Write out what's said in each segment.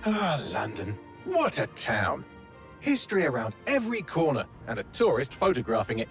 Ah, London. What a town. History around every corner and a tourist photographing it.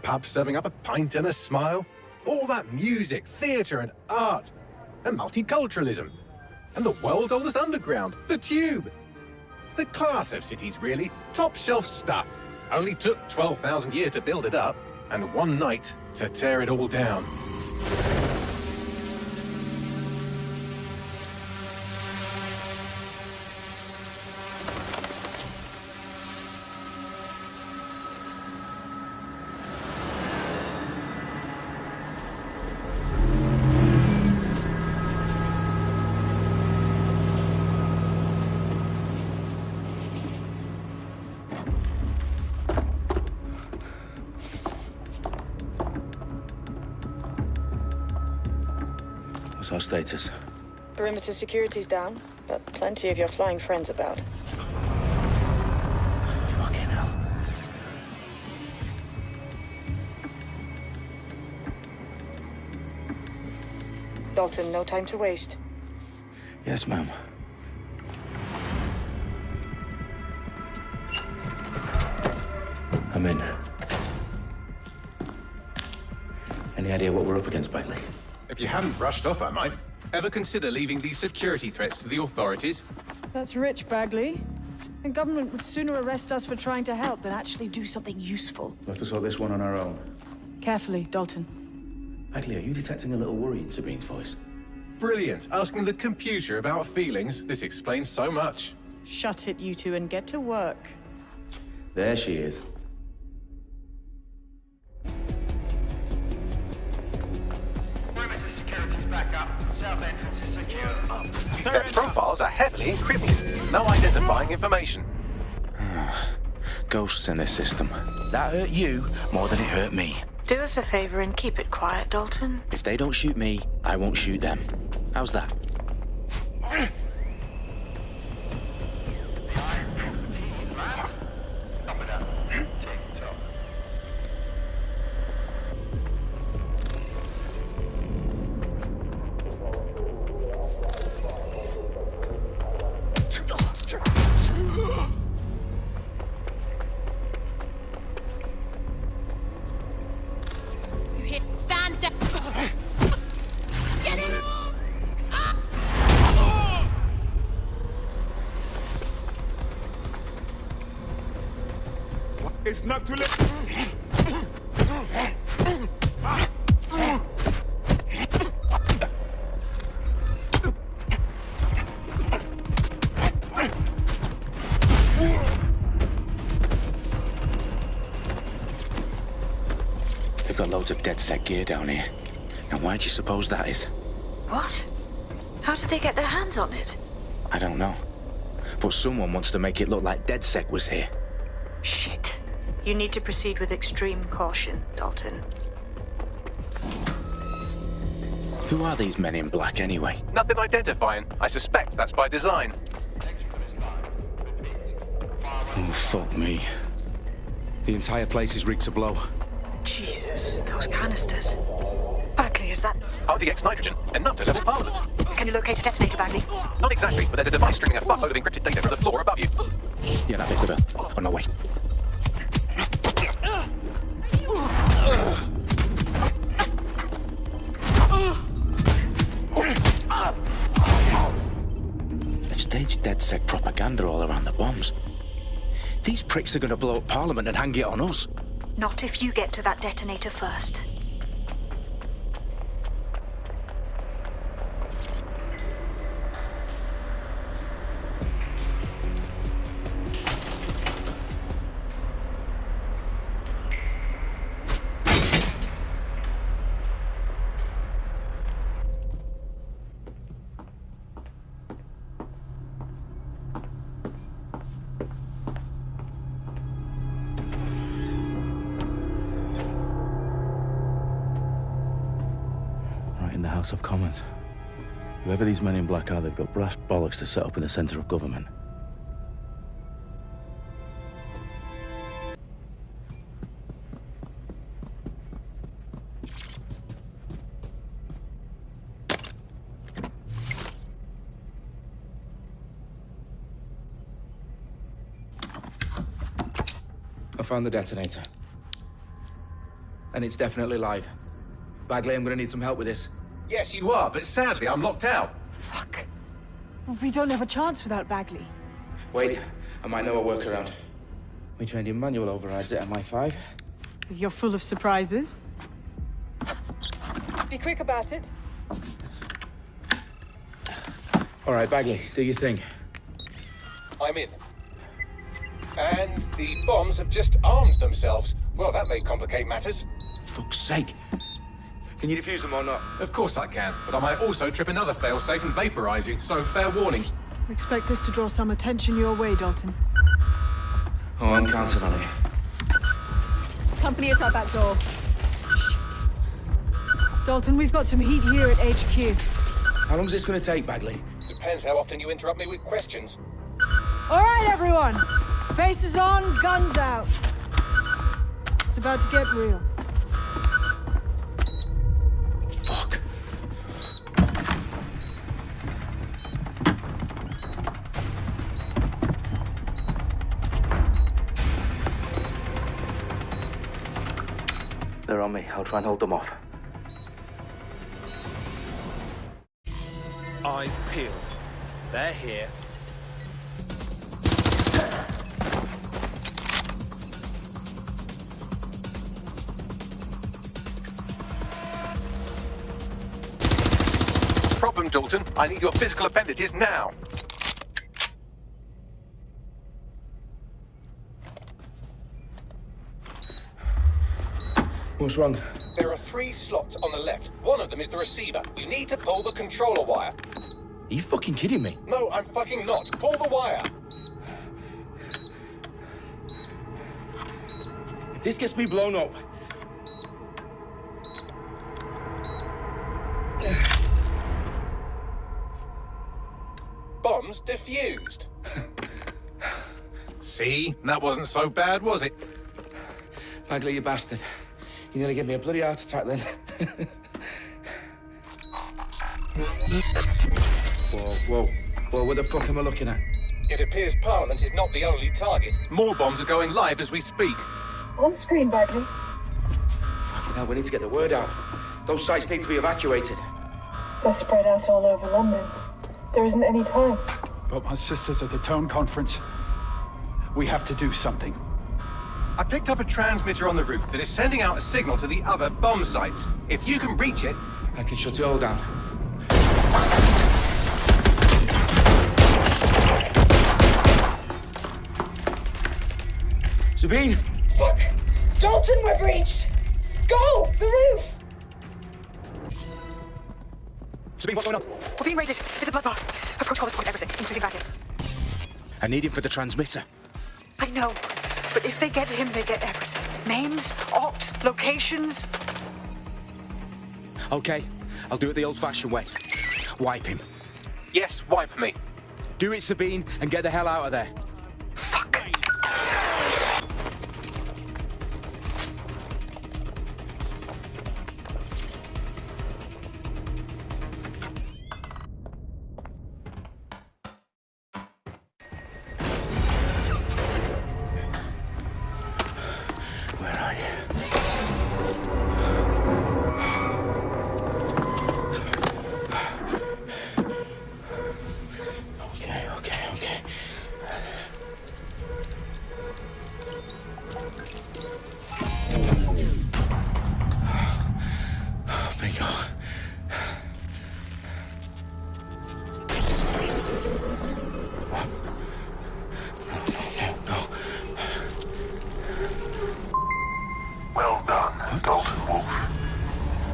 Pubs serving up a pint and a smile. All that music, theatre and art. And multiculturalism. And the world's oldest underground, the Tube. The class of cities, really. Top shelf stuff. Only took 12,000 years to build it up, and one night to tear it all down. What's our status? Perimeter security's down, but plenty of your flying friends about. Fucking hell. Dalton, no time to waste. Yes, ma'am. I'm in. Any idea what we're up against, Bagley? If you hadn't brushed off, I might. Ever consider leaving these security threats to the authorities? That's rich, Bagley. The government would sooner arrest us for trying to help than actually do something useful. We'll have to sort this one on our own. Carefully, Dalton. Bagley, are you detecting a little worry in Sabine's voice? Brilliant. Asking the computer about feelings. This explains so much. Shut it, you two, and get to work. There she is. Perimeter security's back up. South entrance is secure. Their profiles are heavily encrypted. No identifying information. Ghosts in this system. That hurt you more than it hurt me. Do us a favor and keep it quiet, Dalton. If they don't shoot me, I won't shoot them. How's that? Stand down. Get it! It's not too late. They've got loads of DedSec gear down here. Now, why do you suppose that is? What? How did they get their hands on it? I don't know. But someone wants to make it look like DedSec was here. Shit. You need to proceed with extreme caution, Dalton. Who are these men in black, anyway? Nothing identifying. I suspect that's by design. Oh, fuck me. The entire place is rigged to blow. Jesus, those canisters. Bagley, is that... RDX nitrogen, enough to level Parliament. Can you locate a detonator, Bagley? Not exactly, but there's a device streaming a fuckload of encrypted data from the floor above you. Yeah, that fits the bill. On my way. They've staged DedSec propaganda all around the bombs. These pricks are going to blow up Parliament and hang it on us. Not if you get to that detonator first. The House of Commons. Whoever these men in black are, they've got brass bollocks to set up in the centre of government. found the detonator. And it's definitely live. Bagley, I'm gonna need some help with this. Yes, you are, but sadly, I'm locked out. Fuck. We don't have a chance without Bagley. Wait, I might know a workaround. We trained in manual overrides at MI5. You're full of surprises. Be quick about it. All right, Bagley, do your thing. I'm in. And the bombs have just armed themselves. Well, that may complicate matters. Fuck's sake. Can you defuse them or not? Of course I can, but I might also trip another failsafe and vaporize you, so fair warning. Expect this to draw some attention your way, Dalton. Oh, I'm counting on it. Company at our back door. Dalton, we've got some heat here at HQ. How long's this gonna take, Bagley? Depends how often you interrupt me with questions. All right, everyone. Faces on, guns out. It's about to get real. Fuck. They're on me. I'll try and hold them off. Eyes peeled. They're here. Problem, Dalton. I need your physical appendages now. What's wrong? There are 3 slots on the left. One of them is the receiver. You need to pull the controller wire. Are you fucking kidding me? No, I'm fucking not. Pull the wire. If this gets me blown up... Bombs defused. See? That wasn't so bad, was it? Bagley, you bastard. You nearly gave me a bloody heart attack then. Whoa. What the fuck am I looking at? It appears Parliament is not the only target. More bombs are going live as we speak. On screen, Bagley. Fucking hell, we need to get the word out. Those sites need to be evacuated. They're spread out all over London. There isn't any time. But my sister's at the town conference. We have to do something. I picked up a transmitter on the roof that is sending out a signal to the other bomb sites. If you can reach it... I can shut it all down. Sabine! Fuck! Dalton, we're breached! Go! The roof! Sabine, what's going on? We're being raided. It's a blood bar. A protocol has everything, including Bagley. I need him for the transmitter. I know, but if they get him, they get everything. Names, opt, locations. Okay, I'll do it the old-fashioned way. Wipe him. Yes, wipe me. Do it, Sabine, and get the hell out of there. Fuck. Where are you? Okay. Bingo. No. Well done, Dalton Wolf.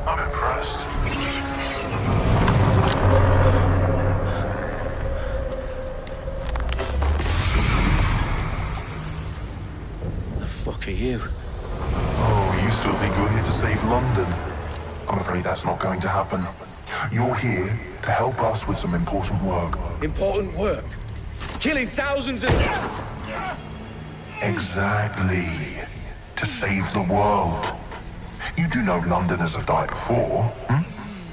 I'm impressed. The fuck are you? Oh, you still think you're here to save London? I'm afraid that's not going to happen. You're here to help us with some important work. Important work. Killing thousands of... Exactly. To save the world. You do know Londoners have died before, hmm?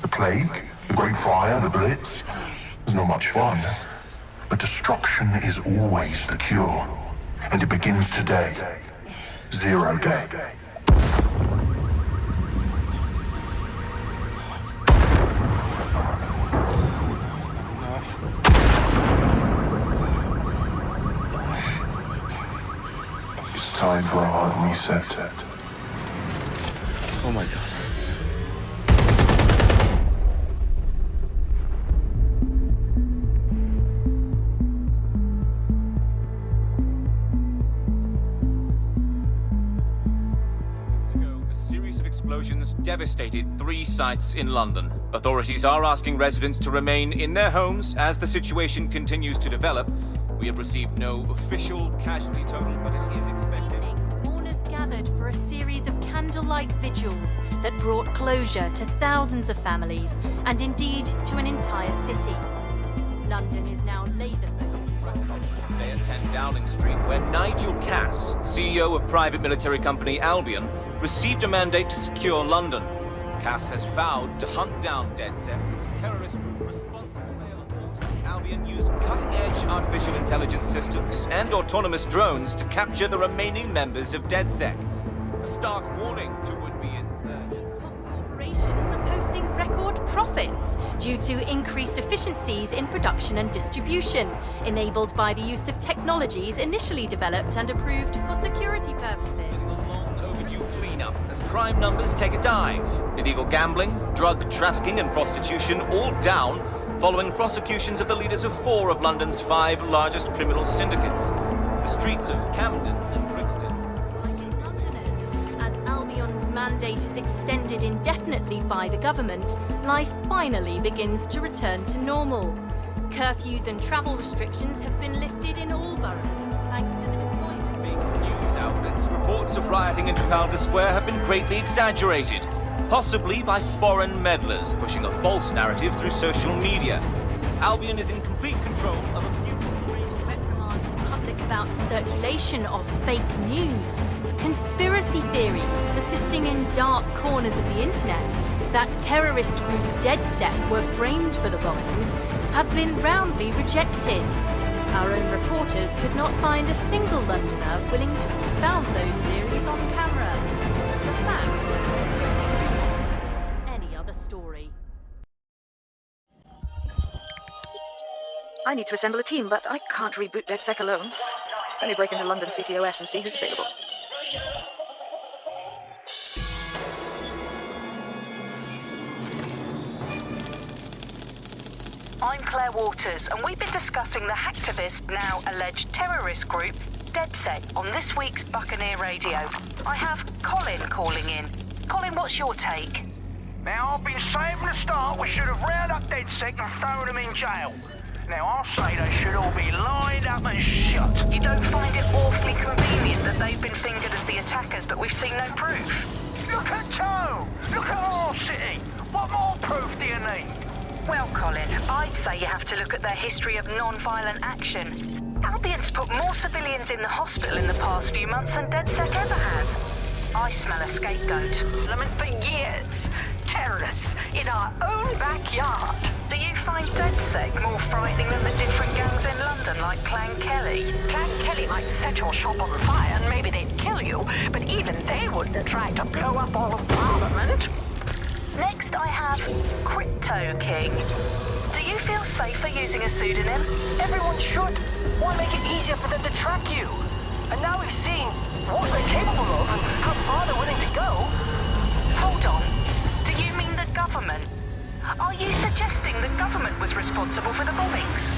The plague, the Great Fire, the Blitz. It's not much fun. But destruction is always the cure. And it begins today. 0 day. It's time for a hard reset. Oh my god. Explosions devastated 3 sites in London. Authorities are asking residents to remain in their homes as the situation continues to develop. We have received no official casualty total, but it is expected. Mourners gathered for a series of candlelight vigils that brought closure to thousands of families and indeed to an entire city. London is now laser-focused. Today at 10 Dowling Street, where Nigel Cass, CEO of private military company Albion, received a mandate to secure London. Cass has vowed to hunt down DedSec. Terrorist group responses mail force. Albion used cutting-edge artificial intelligence systems and autonomous drones to capture the remaining members of DedSec. A stark warning to would-be insurgents. Top corporations are posting record profits due to increased efficiencies in production and distribution, enabled by the use of technologies initially developed and approved for security purposes. Cleanup as crime numbers take a dive. Illegal gambling, drug trafficking and prostitution all down following prosecutions of the leaders of 4 of London's 5 largest criminal syndicates. The streets of Camden and Brixton. Londoners, as Albion's mandate is extended indefinitely by the government, life finally begins to return to normal. Curfews and travel restrictions have been lifted in all boroughs thanks to the deployment. News outlets, reports of rioting in Trafalgar Square have been greatly exaggerated, possibly by foreign meddlers pushing a false narrative through social media. Albion is in complete control of a few reprimand the public about circulation of fake news, conspiracy theories persisting in dark corners of the internet that terrorist group DedSec were framed for the bombings have been roundly rejected. Our own reporters could not find a single Londoner willing to expound those theories on camera. The facts simply support any other story. I need to assemble a team, but I can't reboot DedSec alone. Let me break into London CTOS and see who's available. I'm Claire Waters, and we've been discussing the hacktivist, now alleged terrorist group, DedSec, on this week's Buccaneer Radio. I have Colin calling in. Colin, what's your take? Now, I've been saying from the start we should have rounded up DedSec and thrown them in jail. Now, I'll say they should all be lined up and shot. You don't find it awfully convenient that they've been fingered as the attackers, but we've seen no proof? Look at Tone! Look at our city! What more proof do you need? Well, Colin, I'd say you have to look at their history of non-violent action. Albion's put more civilians in the hospital in the past few months than DedSec ever has. I smell a scapegoat. I mean, for years, terrorists in our own backyard. Do you find DedSec more frightening than the different gangs in London, like Clan Kelly? Clan Kelly might set your shop on fire and maybe they'd kill you, but even they wouldn't try to blow up all of Parliament. Next, I have Crypto King. Do you feel safer using a pseudonym? Everyone should. Why make it easier for them to track you? And now we've seen what they're capable of and how far they're willing to go. Hold on. Do you mean the government? Are you suggesting the government was responsible for the bombings?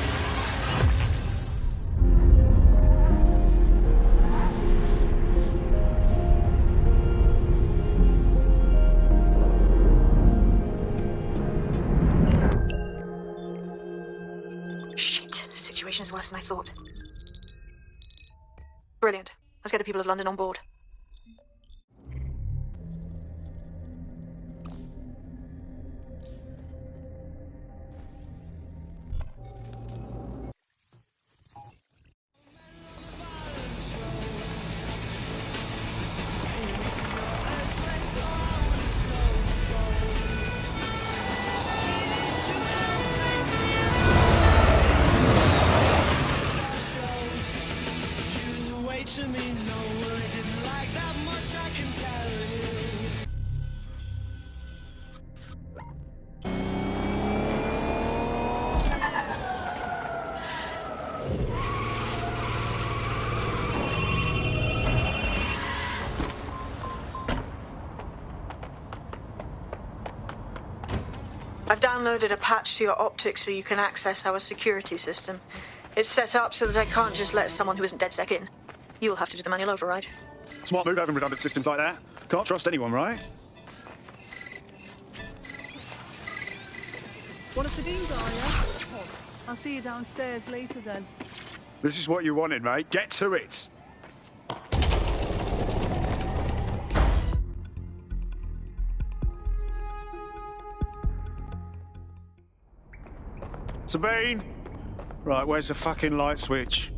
Situation's worse than I thought. Brilliant. Let's get the people of London on board. To me, no, well, it didn't like I've downloaded a patch to your optics so you can access our security system. It's set up so that I can't just let someone who isn't DedSec in. You'll have to do the manual override. Smart move having redundant systems like that. Can't trust anyone, right? One of Sabine's, are you? I'll see you downstairs later then. This is what you wanted, mate. Get to it. Sabine! Right, where's the fucking light switch?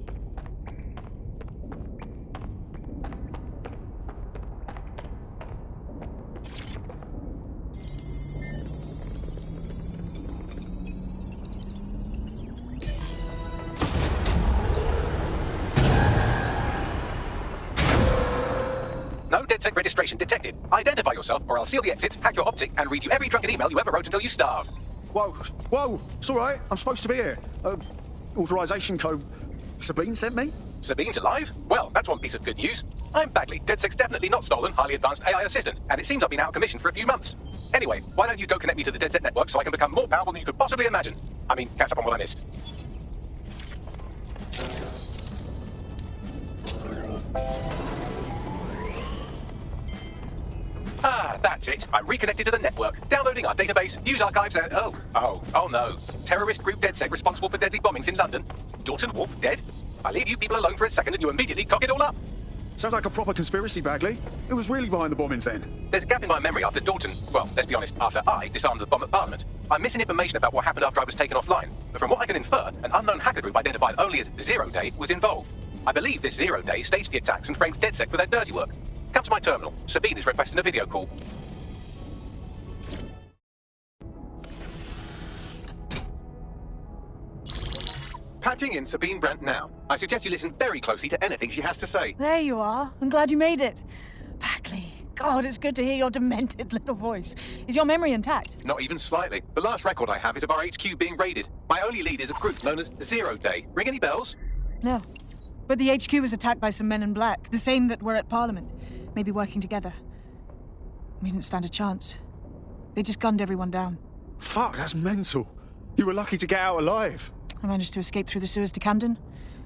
No DedSec registration detected. Identify yourself or I'll seal the exits, hack your optic, and read you every drunken email you ever wrote until you starve. Whoa, whoa, it's all right. I'm supposed to be here. Authorization code Sabine sent me? Sabine's alive? Well, that's one piece of good news. I'm Bagley, DedSec's definitely not stolen, highly advanced AI assistant, and it seems I've been out of commission for a few months. Anyway, why don't you go connect me to the DedSec network so I can become more powerful than you could possibly imagine? I mean, catch up on what I missed. Ah, that's it. I'm reconnected to the network, downloading our database, news archives, and oh no. Terrorist group DedSec responsible for deadly bombings in London. Dalton Wolf dead. I leave you people alone for a second and you immediately cock it all up. Sounds like a proper conspiracy, Bagley. Who was really behind the bombings then? There's a gap in my memory after Dalton, well, let's be honest, after I disarmed the bomb at Parliament. I'm missing information about what happened after I was taken offline, but from what I can infer, an unknown hacker group identified only as Zero Day was involved. I believe this Zero Day staged the attacks and framed DedSec for their dirty work. Come to my terminal. Sabine is requesting a video call. Patching in Sabine Brandt now. I suggest you listen very closely to anything she has to say. There you are. I'm glad you made it. Bagley, God, it's good to hear your demented little voice. Is your memory intact? Not even slightly. The last record I have is of our HQ being raided. My only lead is a group known as Zero Day. Ring any bells? No. But the HQ was attacked by some men in black, the same that were at Parliament. Maybe working together. We didn't stand a chance. They just gunned everyone down. Fuck, that's mental. You were lucky to get out alive. I managed to escape through the sewers to Camden.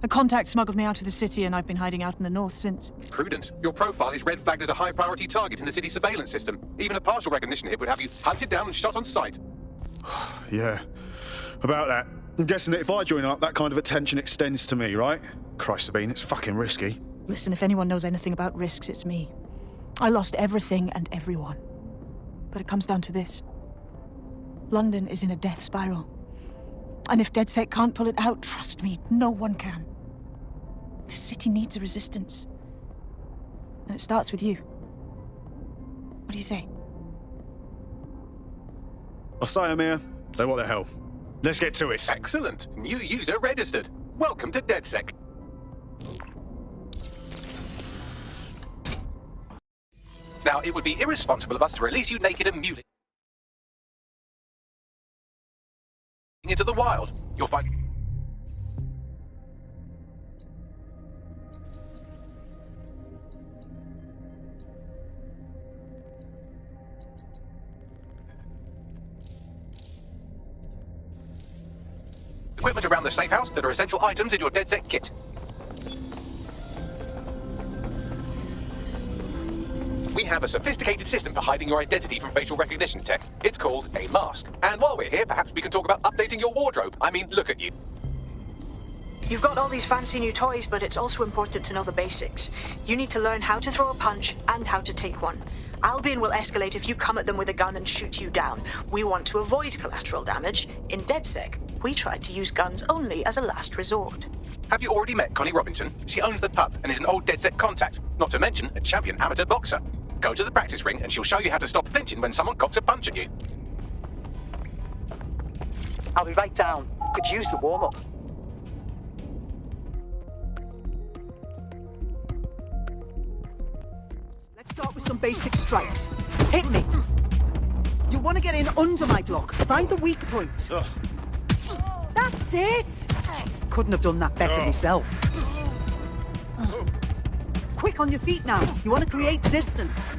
A contact smuggled me out of the city and I've been hiding out in the north since. Prudent. Your profile is red flagged as a high-priority target in the city's surveillance system. Even a partial recognition hit would have you hunted down and shot on sight. Yeah, about that. I'm guessing that if I join up, that kind of attention extends to me, right? Christ, Sabine, it's fucking risky. Listen, if anyone knows anything about risks, it's me. I lost everything and everyone. But it comes down to this. London is in a death spiral. And if DedSec can't pull it out, trust me, no one can. The city needs a resistance. And it starts with you. What do you say? I'll say I'm here. So what the hell? Let's get to it. Excellent. New user registered. Welcome to DedSec. Now, it would be irresponsible of us to release you naked and mutilated into the wild. You'll find... equipment around the safe house that are essential items in your DedSec kit. We have a sophisticated system for hiding your identity from facial recognition tech. It's called a mask. And while we're here, perhaps we can talk about updating your wardrobe. I mean, look at you. You've got all these fancy new toys, but it's also important to know the basics. You need to learn how to throw a punch and how to take one. Albion will escalate if you come at them with a gun and shoot you down. We want to avoid collateral damage. In DedSec, we tried to use guns only as a last resort. Have you already met Connie Robinson? She owns the pub and is an old DedSec contact, not to mention a champion amateur boxer. Go to the practice ring and she'll show you how to stop flinching when someone cocks a punch at you. I'll be right down. Could use the warm-up. Let's start with some basic strikes. Hit me. You want to get in under my block. Find the weak point. Ugh. That's it. Couldn't have done that better myself. Quick on your feet now. You want to create distance.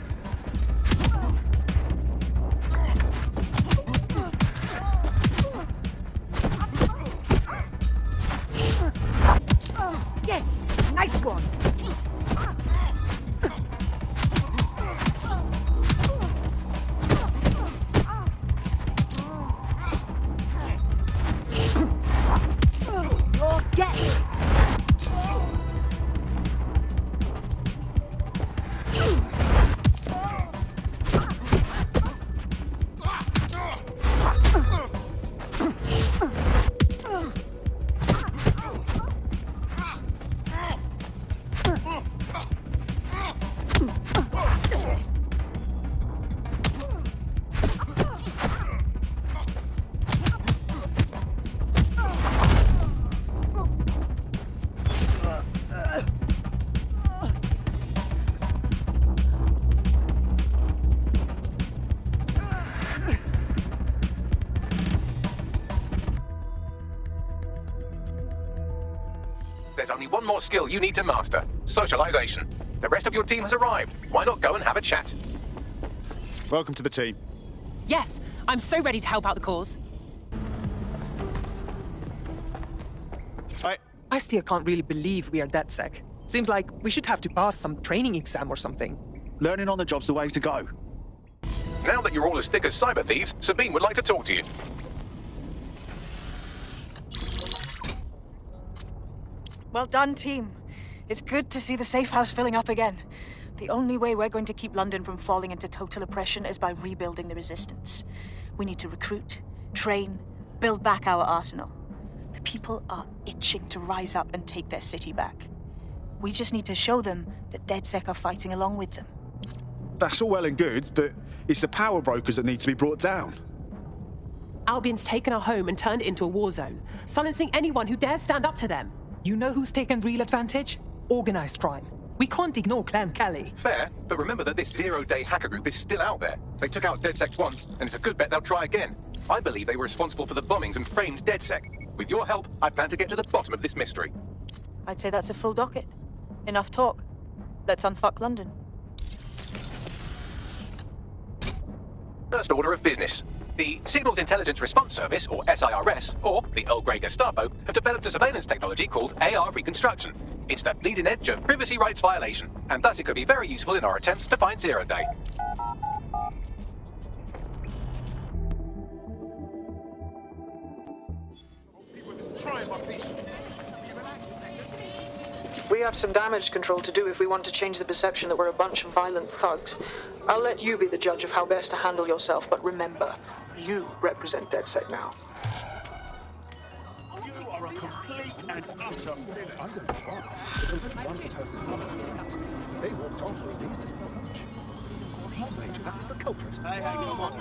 There's only one more skill you need to master. Socialization. The rest of your team has arrived. Why not go and have a chat? Welcome to the team. Yes, I'm so ready to help out the cause. I still can't really believe we are DedSec. Seems like we should have to pass some training exam or something. Learning on the job's the way to go. Now that you're all as thick as cyber thieves, Sabine would like to talk to you. Well done, team. It's good to see the safe house filling up again. The only way we're going to keep London from falling into total oppression is by rebuilding the resistance. We need to recruit, train, build back our arsenal. The people are itching to rise up and take their city back. We just need to show them that DedSec are fighting along with them. That's all well and good, but it's the power brokers that need to be brought down. Albion's taken our home and turned it into a war zone, silencing anyone who dares stand up to them. You know who's taken real advantage? Organized crime. We can't ignore Clan Kelly. Fair, but remember that this zero-day hacker group is still out there. They took out DedSec once, and it's a good bet they'll try again. I believe they were responsible for the bombings and framed DedSec. With your help, I plan to get to the bottom of this mystery. I'd say that's a full docket. Enough talk. Let's unfuck London. First order of business. The Signals Intelligence Response Service, or SIRS, or the Earl Grey Gestapo, have developed a surveillance technology called AR reconstruction. It's the bleeding edge of privacy rights violation, and thus it could be very useful in our attempts to find Zero Day. We have some damage control to do if we want to change the perception that we're a bunch of violent thugs. I'll let you be the judge of how best to handle yourself, but remember, you represent DedSec now. You are a complete and utter They walked on for at least as much. That was the culprit. Hey, come on.